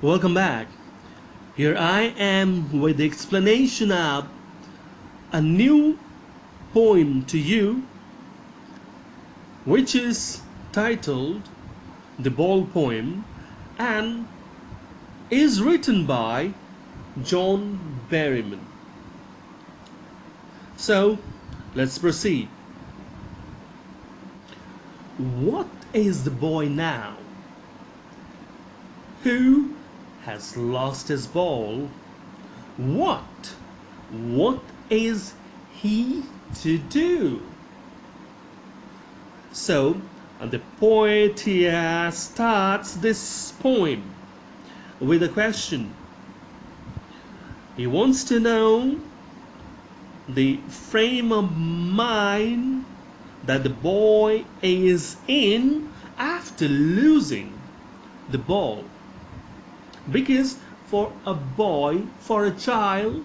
Welcome back. Here I am with the explanation of a new poem to you, which is titled The Ball Poem and is written by John Berryman. So let's proceed. What is the boy now who has lost his ball? What is he to do? So the poet here starts this poem with a question. He wants to know the frame of mind that the boy is in after losing the ball. Because for a boy, for a child,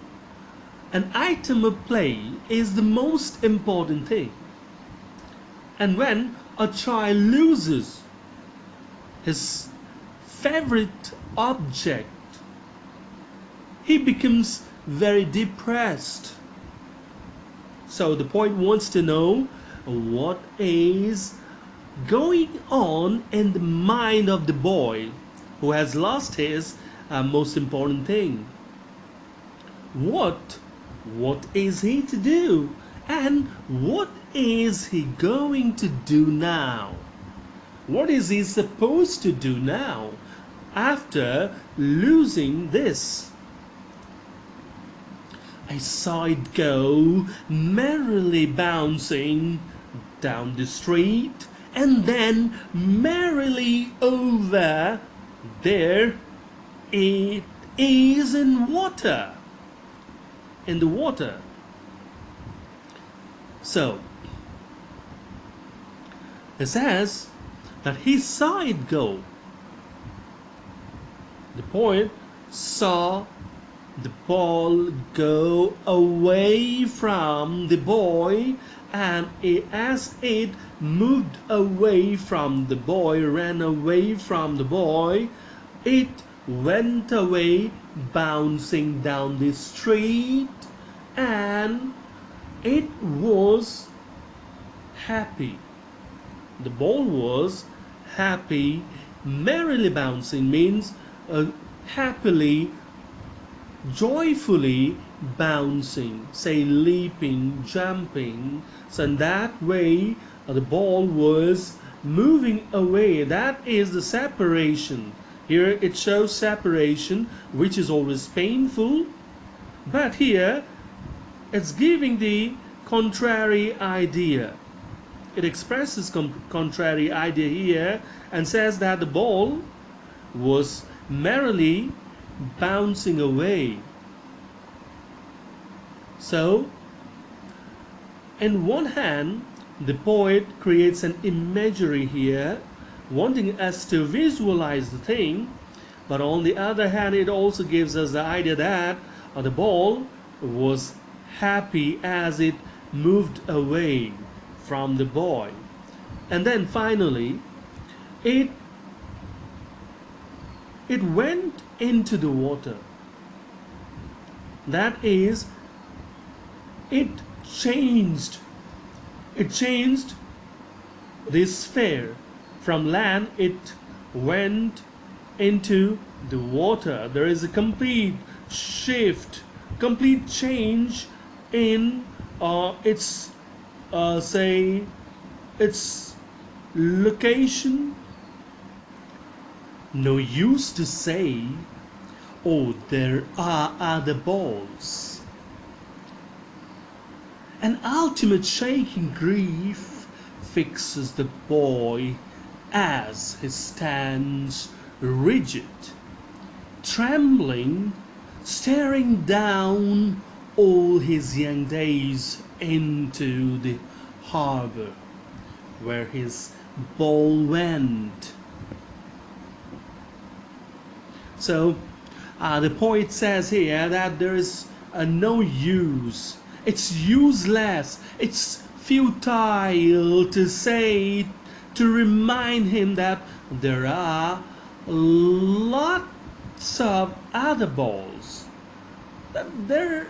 an item of play is the most important thing. And when a child loses his favorite object, he becomes very depressed. So the poet wants to know what is going on in the mind of the boy who has lost his most important thing. What is he to do? And what is he going to do now? What is he supposed to do now after losing this? I saw it go merrily bouncing down the street and then merrily over there. It is in water. In the water. So it says that he saw it go. The poet saw the ball go away from the boy, and as it moved away from the boy, ran away from the boy, it went away bouncing down the street, and it was happy. The ball was happy. Merrily bouncing means happily, joyfully bouncing, say leaping, jumping. So in that way the ball was moving away. That is the separation. Here it shows separation, which is always painful, but here it's giving the contrary idea. It expresses contrary idea here and says that the ball was merrily bouncing away. So, in one hand, the poet creates an imagery here, wanting us to visualize the thing, but on the other hand, it also gives us the idea that the ball was happy as it moved away from the boy. And then finally, it went into the water. That is, it changed the sphere. From land it went into the water. There is a complete shift, complete change in its location. No use to say, oh, there are other balls. An ultimate shaking grief fixes the boy as he stands rigid, trembling, staring down all his young days into the harbor where his ball went. So the poet says here that there is no use. It's useless. It's futile to say, to remind him that there are lots of other balls. There are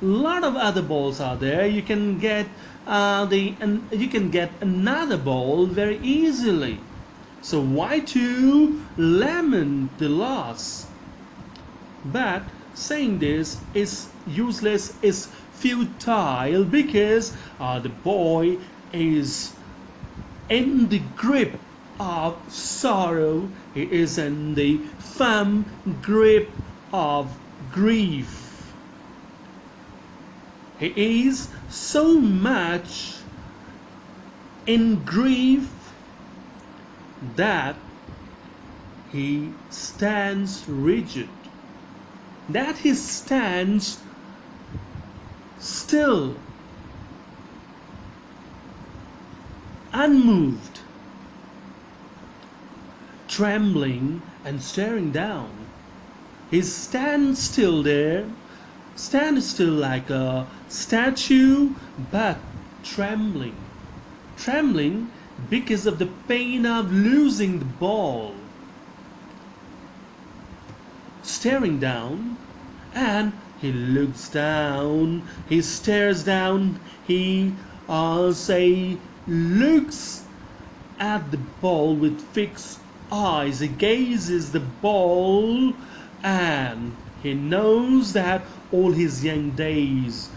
a lot of other balls out there. You can get you can get another ball very easily. So why to lament the loss? But saying this is useless, is futile, because the boy is in the grip of sorrow. He is in the firm grip of grief. He is so much in grief that he stands rigid, that he stands still, unmoved, trembling and staring down. He stands still there, stands still like a statue, but trembling. Trembling because of the pain of losing the ball. Staring down, and he looks down, he stares down, he looks at the ball with fixed eyes. He gazes the ball, and he knows that all his young days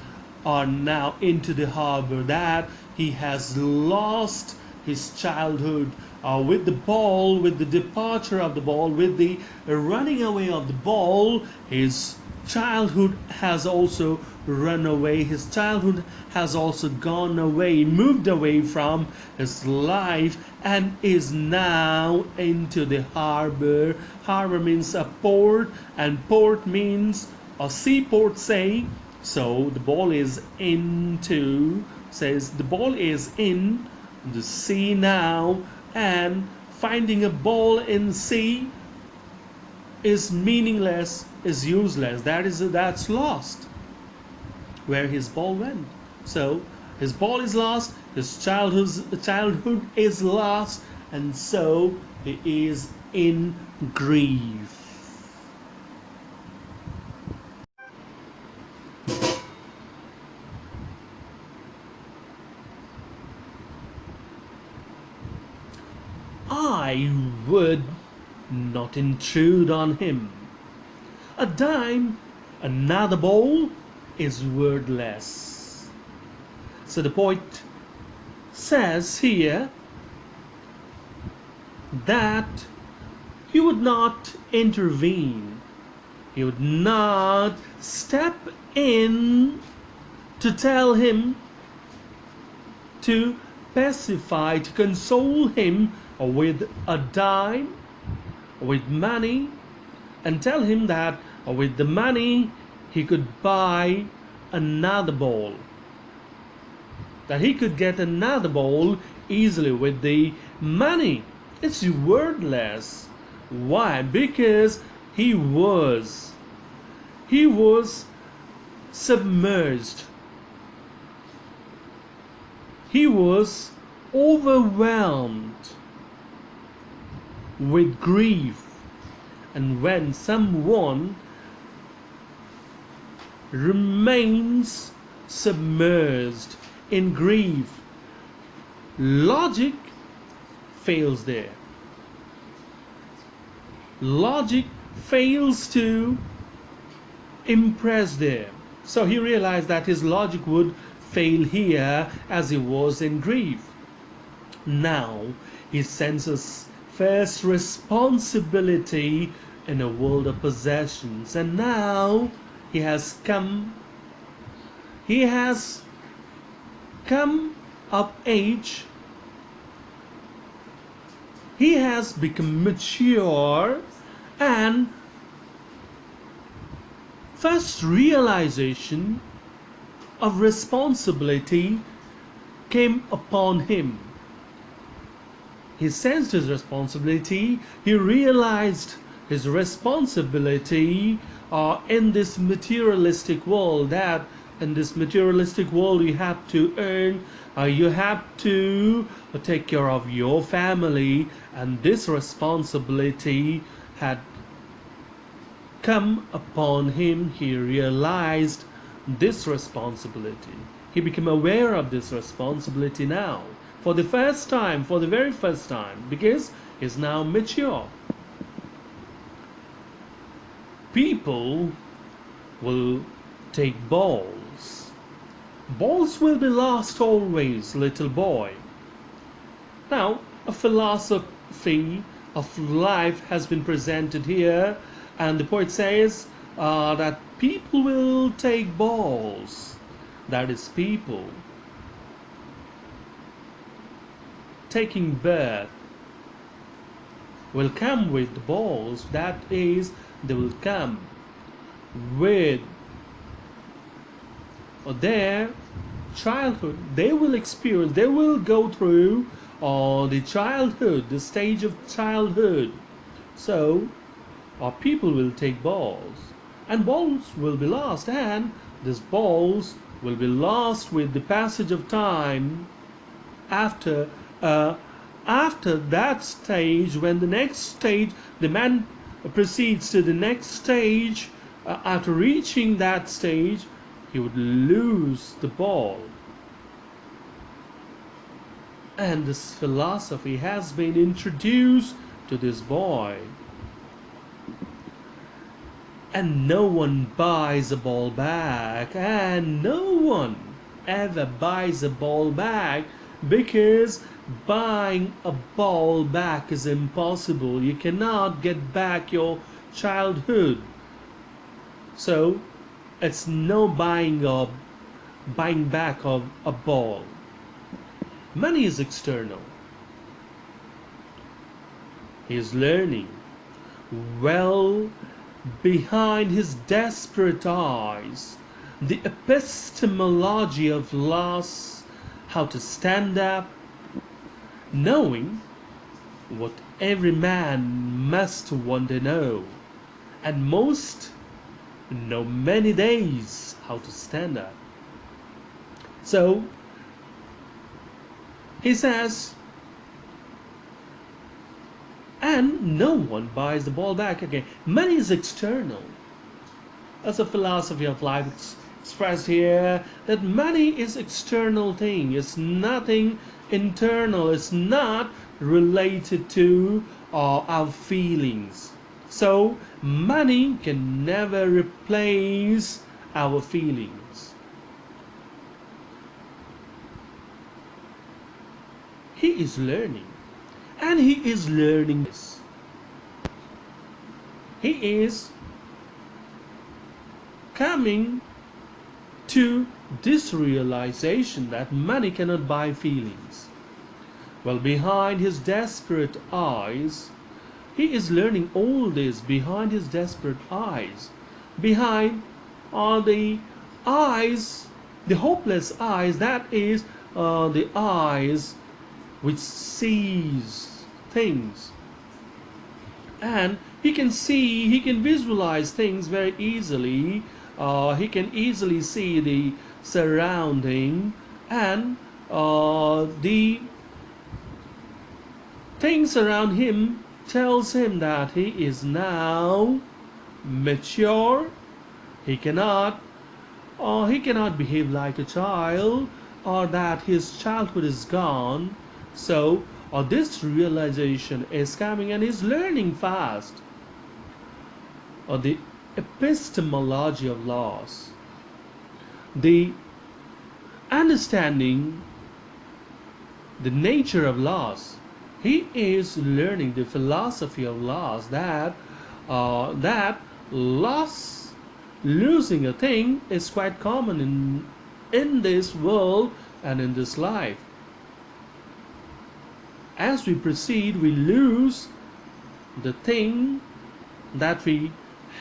are now into the harbor, that he has lost his childhood with the ball, with the departure of the ball, with the running away of the ball. His childhood has also run away. His childhood has also gone away, moved away from his life, and is now into the harbor. Harbor means a port, and port means a seaport, say. So the ball is says the ball is in the sea now, and finding a ball in sea is meaningless, is useless. That's lost. Where his ball went. So his ball is lost, his childhood is lost, and so he is in grief. I would not intrude on him. A dime, another ball, is wordless. So the poet says here that he would not intervene. He would not step in to tell him, to pacify, to console him with a dime, with money, and tell him that with the money he could buy another ball, that he could get another ball easily with the money. It's wordless. Why? Because he was submerged. He was overwhelmed with grief. And when someone remains submerged in grief, logic fails there. Logic fails to impress there. So he realized that his logic would fail here as he was in grief. Now he senses first responsibility in a world of possessions, and now he has come of age. He has become mature, and first realization of responsibility came upon him. He sensed his responsibility. He realized his responsibility in this materialistic world, that in this materialistic world you have to earn, you have to take care of your family, and this responsibility had come upon him, he realized this responsibility. He became aware of this responsibility now, for the first time, for the very first time, because he's now mature. People will take balls. Balls will be lost always, little boy. Now, a philosophy of life has been presented here, and the poet says that people will take balls. That is, people taking birth will come with balls. That is, they will come with their childhood. They will experience, they will go through the childhood, the stage of childhood. So people will take balls, and balls will be lost, and these balls will be lost with the passage of time. After that stage, when the next stage, the man proceeds to the next stage, after reaching that stage, he would lose the ball. And this philosophy has been introduced to this boy. And no one buys a ball back, and no one ever buys a ball back, because buying a ball back is impossible. You cannot get back your childhood. So it's no buying back of a ball. Money is external. He is learning. Well, behind his desperate eyes, the epistemology of loss, how to stand up, knowing what every man must one day know, and most know many days how to stand up. So he says, and no one buys the ball back again. Money is external. That's a philosophy of life. It's expressed here that money is external thing. It's nothing internal. It's not related to our feelings. So money can never replace our feelings. He is learning. And he is learning this. He is coming to this realization that money cannot buy feelings. Well, behind his desperate eyes, he is learning all this behind his desperate eyes. Behind are the eyes, the hopeless eyes, that is, the eyes which sees things, and he can see, he can visualize things very easily. He can easily see the surrounding, and the things around him tells him that he is now mature. He cannot behave like a child, or that his childhood is gone. So this realization is coming, and he's learning fast. The epistemology of loss, the understanding the nature of loss. He is learning the philosophy of loss, that loss, losing a thing, is quite common in this world and in this life. As we proceed, we lose the thing that we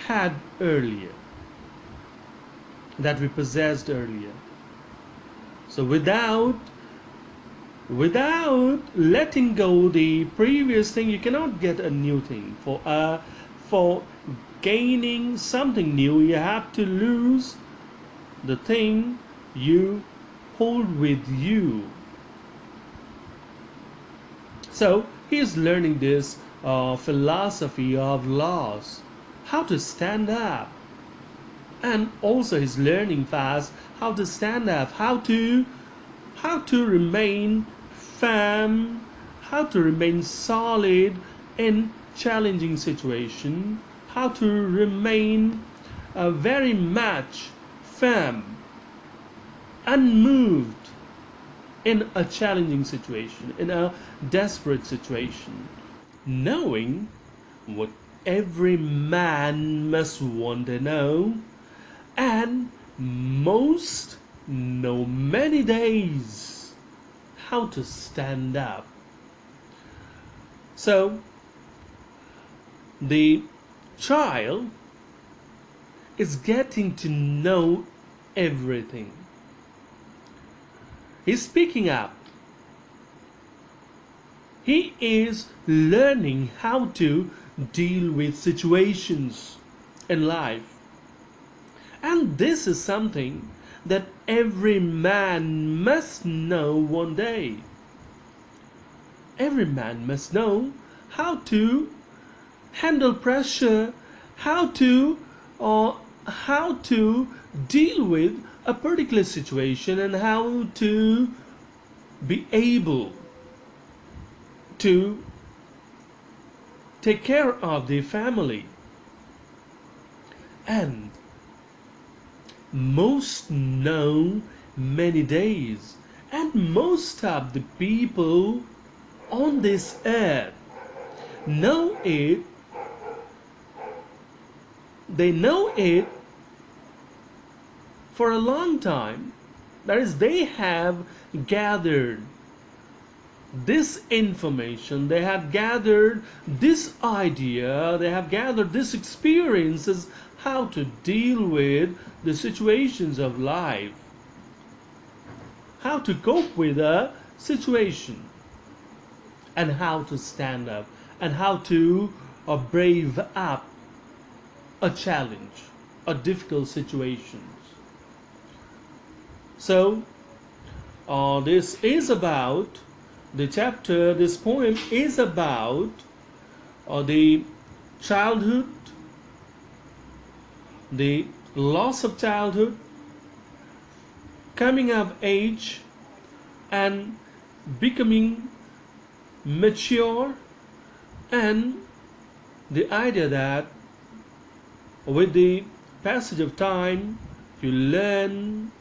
had earlier, that we possessed earlier. So without letting go the previous thing, you cannot get a new thing. For gaining something new, you have to lose the thing you hold with you. So he is learning this philosophy of loss, how to stand up, and also he's learning fast how to stand up, how to remain firm, how to remain solid in challenging situation, how to remain very much firm, unmoved in a challenging situation, in a desperate situation, knowing what every man must want to know, and most know many days how to stand up. So the child is getting to know everything. He's speaking up. He is learning how to deal with situations in life. And this is something that every man must know one day. Every man must know how to handle pressure, how to deal with a particular situation, and how to be able to take care of the family. And most know many days, and most of the people on this earth know it. They know it for a long time. That is, they have gathered this information, they have gathered this idea, they have gathered this experiences, how to deal with the situations of life, how to cope with a situation, and how to stand up, and how to brave up a challenge, a difficult situation. So this is about the chapter, this poem is about the childhood, the loss of childhood, coming of age, and becoming mature, and the idea that with the passage of time you learn,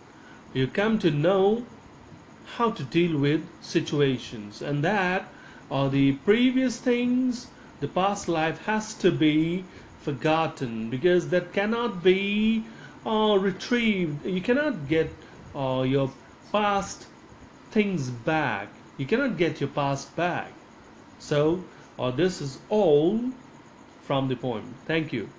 you come to know how to deal with situations, and that the previous things, the past life has to be forgotten, because that cannot be retrieved. You cannot get your past things back. You cannot get your past back. So this is all from the poem. Thank you.